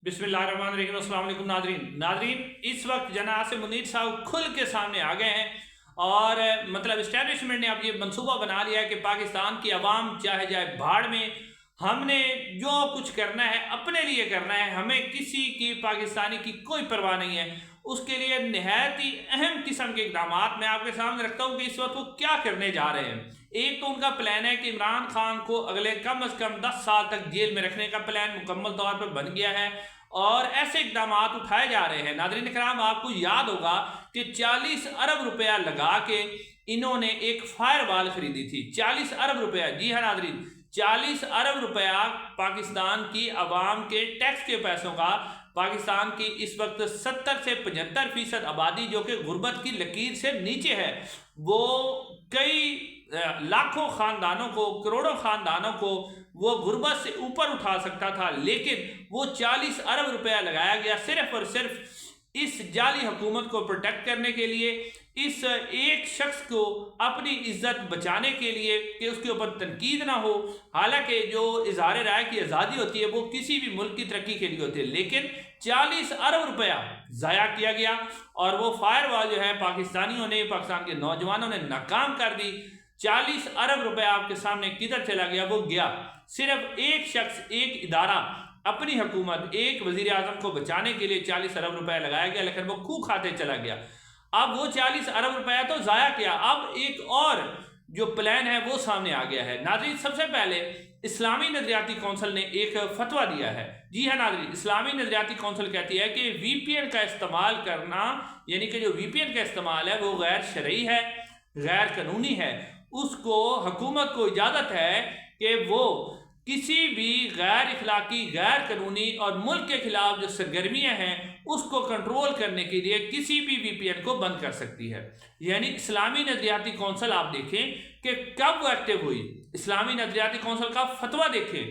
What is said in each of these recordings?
बिस्मिल्लाहिर्रहमानिर्रहीम। अस्सलाम वालेकुम नादरीन, इस वक्त जना आसिम मुनीर साहब खुल के सामने आ गए हैं और मतलब इस्टेब्लिशमेंट ने अब ये मंसूबा बना लिया है कि पाकिस्तान की आवाम चाहे जाए भाड़ में, हमने जो कुछ करना है अपने लिए करना है, हमें किसी की पाकिस्तानी की कोई परवाह नहीं है। उसके लिए निहायत ही अहम किस्म के इकदाम मैं आपके सामने रखता हूँ कि इस वक्त वो क्या करने जा रहे हैं। एक तो उनका प्लान है कि इमरान खान को अगले कम अज़ कम 10 साल तक जेल में रखने का प्लान मुकम्मल तौर पर बन गया है और ऐसे इकदाम उठाए जा रहे हैं। नाज़रीन इकराम, आपको याद होगा कि 40 अरब रुपया लगा के इन्होंने एक फायर वॉल खरीदी थी। 40 अरब रुपया, जी हाँ नाज़रीन, 40 अरब रुपया पाकिस्तान की आवाम के टैक्स के पैसों का। पाकिस्तान की इस वक्त 70 से 75% आबादी जो कि गुर्बत की लकीर से नीचे है, वो कई लाखों ख़ानदानों को, करोड़ों ख़ानदानों को वो गुर्बत से ऊपर उठा सकता था, लेकिन वो 40 अरब रुपया लगाया गया सिर्फ और सिर्फ इस जाली हुकूमत को प्रोटेक्ट करने के लिए, इस एक शख्स को अपनी इज्जत बचाने के लिए कि उसके ऊपर तनकीद ना हो। हालांकि जो इजहार राय की आज़ादी होती है वो किसी भी मुल्क की तरक्की के लिए होती है, लेकिन 40 अरब रुपया ज़ाया किया गया और वो फायर वॉल जो है पाकिस्तानियों ने, पाकिस्तान के नौजवानों ने नाकाम कर दी। 40 अरब रुपया आपके सामने किधर चला गया? वो गया सिर्फ एक शख्स, एक इदारा, अपनी हुकूमत, एक वजीर आजम को बचाने के लिए 40 अरब रुपया लगाया गया, लेकिन वो खूह खाते चला गया। अब वो 40 अरब रुपया तो ज़ाया किया, अब एक और जो प्लान है वो सामने आ गया है। नाज़रीन, सबसे पहले इस्लामी नजरियाती कौंसिल ने एक फतवा दिया है। जी हाँ नाज़रीन, इस्लामी नजरियाती कौंसिल कहती है कि VPN का इस्तेमाल करना, यानी कि जो VPN का इस्तेमाल है वो गैर शरई है, गैर कानूनी है। उसको हुकूमत को इजाज़त है कि वो किसी भी गैर इखलाकी, गैर कानूनी और मुल्क के खिलाफ जो सरगर्मियाँ हैं उसको कंट्रोल करने के लिए किसी भी VPN को बंद कर सकती है। यानी इस्लामी नजरियाती कौंसिल आप देखें कि कब वो एक्टिव हुई। इस्लामी नजरियाती कौंसिल का फतवा देखें।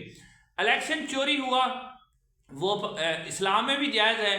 इलेक्शन चोरी हुआ, वो इस्लाम में भी जायज़ है,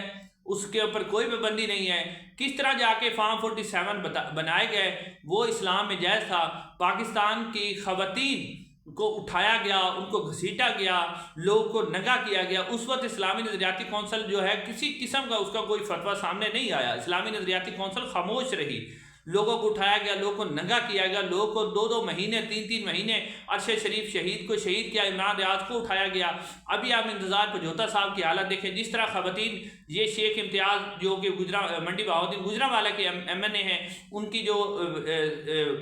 उसके ऊपर कोई पाबंदी नहीं है। किस तरह जाके फॉर्म 47 बनाए गए, वो इस्लाम में जायज़ था। पाकिस्तान की ख़वातीन को उठाया गया, उनको घसीटा गया, लोगों को नंगा किया गया। उस वक्त इस्लामी नजरियाती कौंसिल जो है किसी किस्म का उसका कोई फतवा सामने नहीं आया। इस्लामी नजरियाती कौंसिल खामोश रही। लोगों को उठाया गया, लोगों को नंगा किया गया, लोगों को 2-2 महीने, 3-3 महीने अरशद शरीफ शहीद को शहीद किया, इमरान रियाज को उठाया गया। अभी आप इंतजार पजोता साहब की हालत देखें, जिस तरह ख़वातीन, ये शेख इम्तियाज़ जो कि मंडी बहाउद्दीन गुजरांवाला के MNA हैं, उनकी जो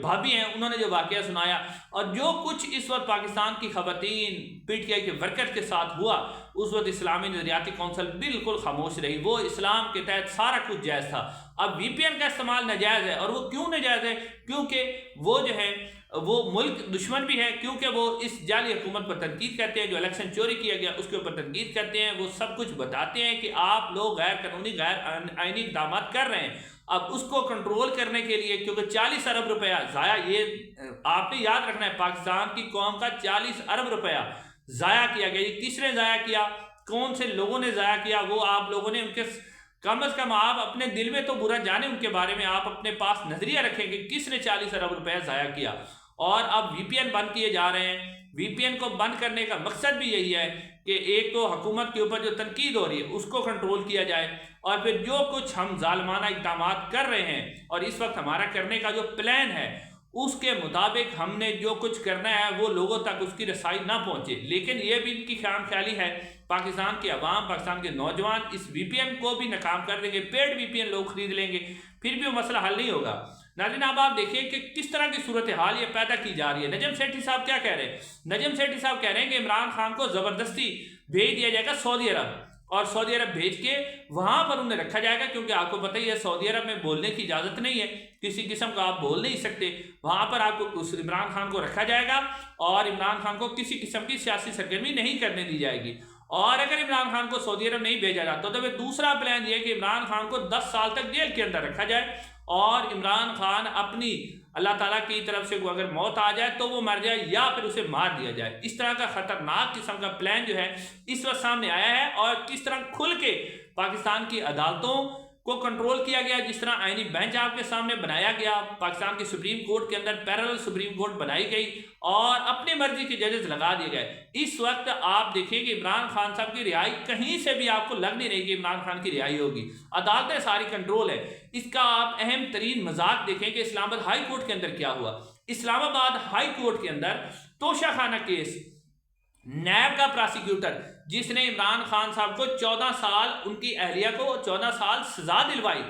भाभी हैं, उन्होंने जो वाक़या सुनाया और जो कुछ इस वक्त पाकिस्तान की ख़वातीन PTI के वर्कर के साथ हुआ, उस वक्त इस्लामी नजरियाती कौंसिल बिल्कुल खामोश रही। वो इस्लाम के तहत सारा कुछ जायज़ था। अब VPN का इस्तेमाल नाजायज़ है, और वो क्यों नाजायज़ है? क्योंकि वो जो है वो मुल्क दुश्मन भी है, क्योंकि वो इस जाली हुकूमत पर तनकीद करते हैं। जो इलेक्शन चोरी किया गया उसके ऊपर तनकीद करते हैं, वो सब कुछ बताते हैं कि आप लोग गैर कानूनी, गैर आइनी इक़दाम कर रहे हैं। अब उसको कंट्रोल करने के लिए, क्योंकि 40 अरब रुपया ज़ाया, ये आपने याद रखना है, पाकिस्तान की कौम का 40 अरब रुपया ज़ाया किया गया। ये किसने ज़ाया किया, कौन से लोगों ने ज़ाया किया, वो आप लोगों ने उनके कम अज़ कम आप अपने दिल में तो बुरा जाने, उनके बारे में आप अपने पास नजरिया रखें कि किसने 40 अरब रुपया ज़ाया किया। और अब VPN बंद किए जा रहे हैं। VPN को बंद करने का मकसद भी यही है कि एक तो हुकूमत के ऊपर जो तनकीद हो रही है उसको कंट्रोल किया जाए, और फिर जो कुछ हम जालमाना इक़दाम कर रहे हैं और इस वक्त हमारा करने का जो प्लान है उसके मुताबिक हमने जो कुछ करना है वो लोगों तक उसकी रसाई ना पहुंचे। लेकिन ये भी इनकी ख्याम ख्याली है, पाकिस्तान की आवाम, पाकिस्तान के नौजवान इस VPN को भी नाकाम कर देंगे। पेड VPN लोग खरीद लेंगे, फिर भी वो मसला हल नहीं होगा। नाज़रीन, अब आप देखिए कि किस तरह की सूरत हाल ये पैदा की जा रही है। नजम सेठी साहब क्या कह रहे हैं? नजम सेठी साहब कह रहे हैं कि इमरान खान को ज़बरदस्ती भेज दिया जाएगा सऊदी अरब, और सऊदी अरब भेज के वहाँ पर उन्हें रखा जाएगा, क्योंकि आपको पता ही है सऊदी अरब में बोलने की इजाज़त नहीं है, किसी किस्म का आप बोल नहीं सकते। वहाँ पर आपको उस इमरान खान को रखा जाएगा और इमरान खान को किसी किस्म की सियासी सरगर्मी नहीं करने दी जाएगी। और अगर इमरान खान को सऊदी अरब नहीं भेजा जाता तो फिर दूसरा प्लान ये है कि इमरान खान को 10 साल तक जेल के अंदर रखा जाए और इमरान खान अपनी अल्लाह ताला की तरफ से अगर मौत आ जाए तो वो मर जाए या फिर उसे मार दिया जाए। इस तरह का खतरनाक किस्म का प्लान जो है इस वक्त सामने आया है, और किस तरह खुल के पाकिस्तान की अदालतों کو کنٹرول کیا گیا، جس طرح آئینی بینچ آپ کے سامنے بنایا گیا، پاکستان کی سپریم کورٹ کے اندر پیرلل سپریم کورٹ بنائی گئی اور اپنی مرضی کے ججز لگا دیے گئے۔ اس وقت آپ دیکھیں کہ عمران خان صاحب کی رہائی کہیں سے بھی آپ کو لگ نہیں رہی کہ عمران خان کی رہائی ہوگی، عدالتیں ساری کنٹرول ہے۔ اس کا آپ اہم ترین مذاق دیکھیں کہ اسلام آباد ہائی کورٹ کے اندر کیا ہوا۔ اسلام آباد ہائی کورٹ کے اندر توشہ خانہ کیس، نیب کا پراسیکیوٹر جس نے عمران خان صاحب کو 14 سال، ان کی اہلیہ کو 14 سال سزا دلوائی،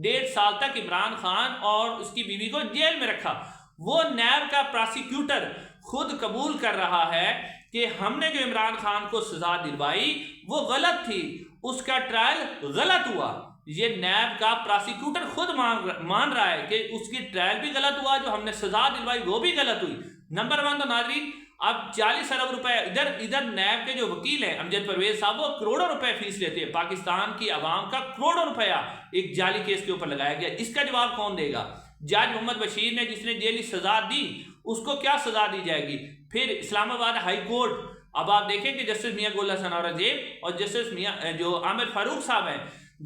1.5 سال تک عمران خان اور اس کی بیوی کو جیل میں رکھا، وہ نیب کا پراسیکیوٹر خود قبول کر رہا ہے کہ ہم نے جو عمران خان کو سزا دلوائی وہ غلط تھی، اس کا ٹرائل غلط ہوا۔ یہ نیب کا پراسیکیوٹر خود مان رہا ہے کہ اس کی ٹرائل بھی غلط ہوا، جو ہم نے سزا دلوائی وہ بھی غلط ہوئی۔ نمبر 1 تو ناظرین، اب 40 ارب روپے ادھر نیب کے جو وکیل ہیں امجد پرویز صاحب، وہ کروڑوں روپے فیس لیتے ہیں، پاکستان کی عوام کا کروڑوں روپیہ ایک جعلی کیس کے اوپر لگایا گیا۔ اس کا جواب کون دے گا؟ جج محمد بشیر نے جس نے جیلی سزا دی اس کو کیا سزا دی جائے گی؟ پھر اسلام آباد ہائی کورٹ، اب آپ دیکھیں کہ جسٹس میاں گول حسن اورنگزیب اور جسٹس میاں جو عامر فاروق صاحب ہیں،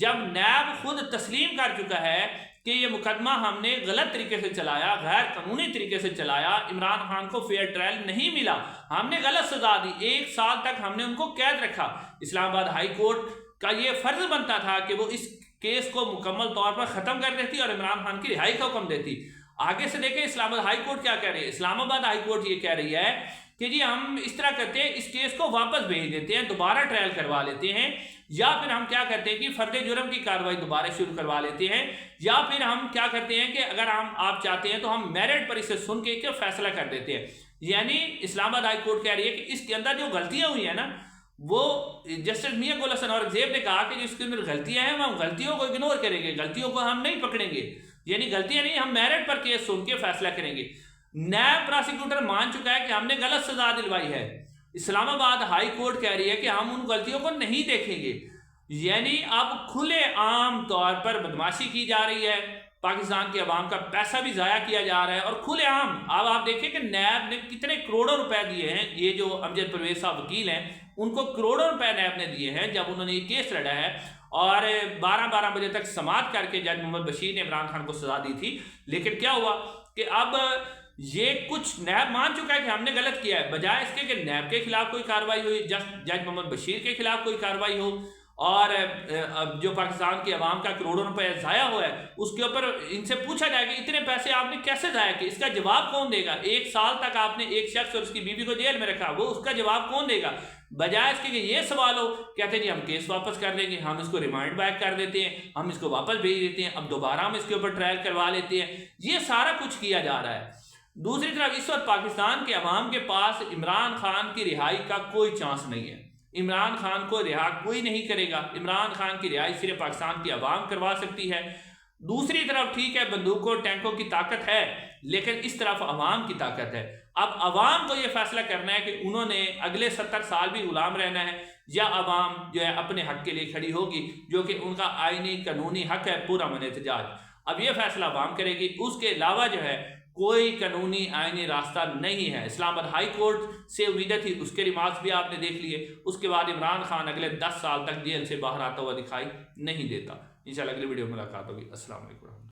جب نیب خود تسلیم کر چکا ہے کہ یہ مقدمہ ہم نے غلط طریقے سے چلایا، غیر قانونی طریقے سے چلایا، عمران خان کو فیئر ٹرائل نہیں ملا، ہم نے غلط سزا دی، 1 سال تک ہم نے ان کو قید رکھا، اسلام آباد ہائی کورٹ کا یہ فرض بنتا تھا کہ وہ اس کیس کو مکمل طور پر ختم کر دیتی اور عمران خان کی رہائی کا حکم دیتی۔ آگے سے دیکھیں اسلام آباد ہائی کورٹ کیا کہہ رہی ہے۔ اسلام آباد ہائی کورٹ یہ کہہ رہی ہے کہ جی ہم اس طرح کرتے ہیں، اس کیس کو واپس بھیج دیتے ہیں، دوبارہ ٹرائل کروا لیتے ہیں، یا پھر ہم کیا کرتے ہیں کہ فرد جرم کی کارروائی دوبارہ شروع کروا لیتے ہیں، یا پھر ہم کیا کرتے ہیں کہ اگر آپ چاہتے ہیں تو ہم میرٹ پر اسے سن کے فیصلہ کر دیتے ہیں۔ یعنی اسلام آباد ہائی کورٹ کہہ رہی ہے کہ اس کے اندر جو غلطیاں ہوئی ہیں نا، وہ جسٹس میاں گول حسن اورنگزیب نے کہا کہ جس کے اندر غلطیاں ہیں ہم غلطیوں کو اگنور کریں گے، غلطیوں کو ہم نہیں پکڑیں گے، یعنی غلطیاں نہیں، ہم میرٹ پر کیس سن کے فیصلہ کریں گے۔ نیب پراسیکیوٹر مان چکا ہے کہ ہم نے غلط سزا دلوائی ہے، اسلام آباد ہائی کورٹ کہہ رہی ہے کہ ہم ان غلطیوں کو نہیں دیکھیں گے۔ یعنی اب کھلے عام طور پر بدماشی کی جا رہی ہے، پاکستان کی عوام کا پیسہ بھی ضائع کیا جا رہا ہے، اور کھلے عام اب آپ دیکھیں کہ نیب نے کتنے کروڑوں روپے دیے ہیں، یہ جو امجد پرویز صاحب وکیل ہیں ان کو کروڑوں روپے نیب نے دیے ہیں جب انہوں نے یہ کیس لڑا ہے، اور 12 بجے تک سماعت کر کے جج محمد بشیر نے عمران خان کو سزا دی تھی۔ لیکن کیا ہوا کہ اب یہ کچھ نیب مان چکا ہے کہ ہم نے غلط کیا ہے، بجائے اس کے کہ نیب کے خلاف کوئی کارروائی ہوئی، جج محمد بشیر کے خلاف کوئی کارروائی ہو، اور جو پاکستان کی عوام کا کروڑوں روپے ضائع ہوا ہے اس کے اوپر ان سے پوچھا جائے کہ اتنے پیسے آپ نے کیسے ضائع کیے، اس کا جواب کون دے گا؟ 1 سال تک آپ نے ایک شخص اور اس کی بیوی کو جیل میں رکھا، وہ اس کا جواب کون دے گا؟ بجائے اس کے کہ یہ سوال ہو، کہتے ہیں جی ہم کیس واپس کر دیں گے، ہم اس کو ریمائنڈ بیک کر دیتے ہیں، ہم اس کو واپس بھیج دیتے ہیں، اب دوبارہ ہم اس کے اوپر ٹرائل کروا لیتے ہیں، یہ سارا کچھ کیا جا رہا ہے۔ دوسری طرف اس وقت پاکستان کے عوام کے پاس عمران خان کی رہائی کا کوئی چانس نہیں ہے، عمران خان کو رہا کوئی نہیں کرے گا، عمران خان کی رہائی صرف پاکستان کی عوام کروا سکتی ہے۔ دوسری طرف ٹھیک ہے بندوقوں ٹینکوں کی طاقت ہے، لیکن اس طرف عوام کی طاقت ہے۔ اب عوام کو یہ فیصلہ کرنا ہے کہ انہوں نے اگلے 70 سال بھی غلام رہنا ہے، یا عوام جو ہے اپنے حق کے لیے کھڑی ہوگی، جو کہ ان کا آئینی قانونی حق ہے پورا من احتجاج۔ اب یہ فیصلہ عوام کرے گی، اس کے علاوہ جو ہے کوئی قانونی آئینی راستہ نہیں ہے۔ اسلام آباد ہائی کورٹ سے امیدیں تھی، اس کے ریمارکس بھی آپ نے دیکھ لیے، اس کے بعد عمران خان اگلے 10 سال تک جیل سے باہر آتا ہوا دکھائی نہیں دیتا۔ انشاءاللہ اگلی ویڈیو میں ملاقات ہوگی۔ السلام علیکم۔